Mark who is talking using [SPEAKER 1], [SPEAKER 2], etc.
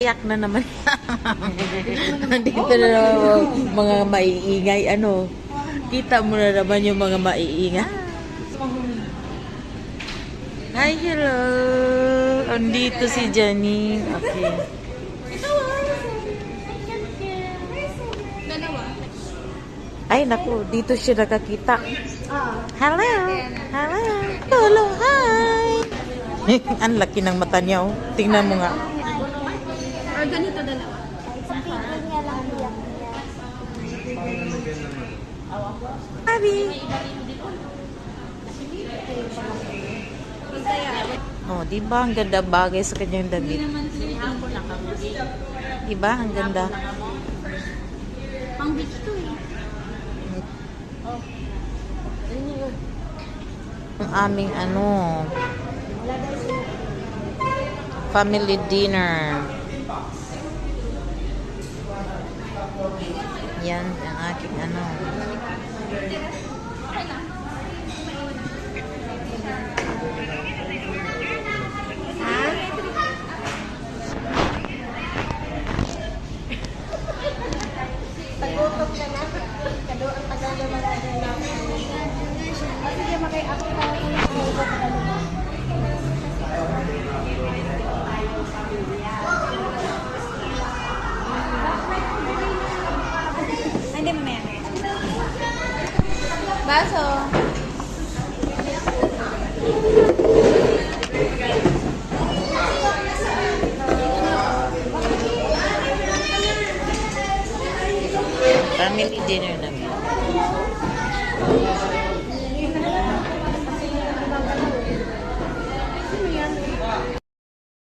[SPEAKER 1] Iyak na naman. Nandito na naman mga maiingay. Ano? Kita mo na naman yung mga maiingay. Hi, hello. Andito si Janine. Okay. Ay, naku. Dito siya nakakita. Hello. Hello. Hello. Hi. Ang laki ng mata niya. Oh. Tingnan mo nga.
[SPEAKER 2] Or ganito dalawa.
[SPEAKER 1] Abi. Oh, di ba ang ganda bagay sa kanyang damit? Di ba ang ganda?
[SPEAKER 2] Pang beach to eh.
[SPEAKER 1] Ang aming family dinner. Yan ang aking
[SPEAKER 2] Tagutok ka na. Kado ang tagal na malagay na. Sige, makay-ako na. Hindi, mamaya. Baso.
[SPEAKER 1] family dinner namin.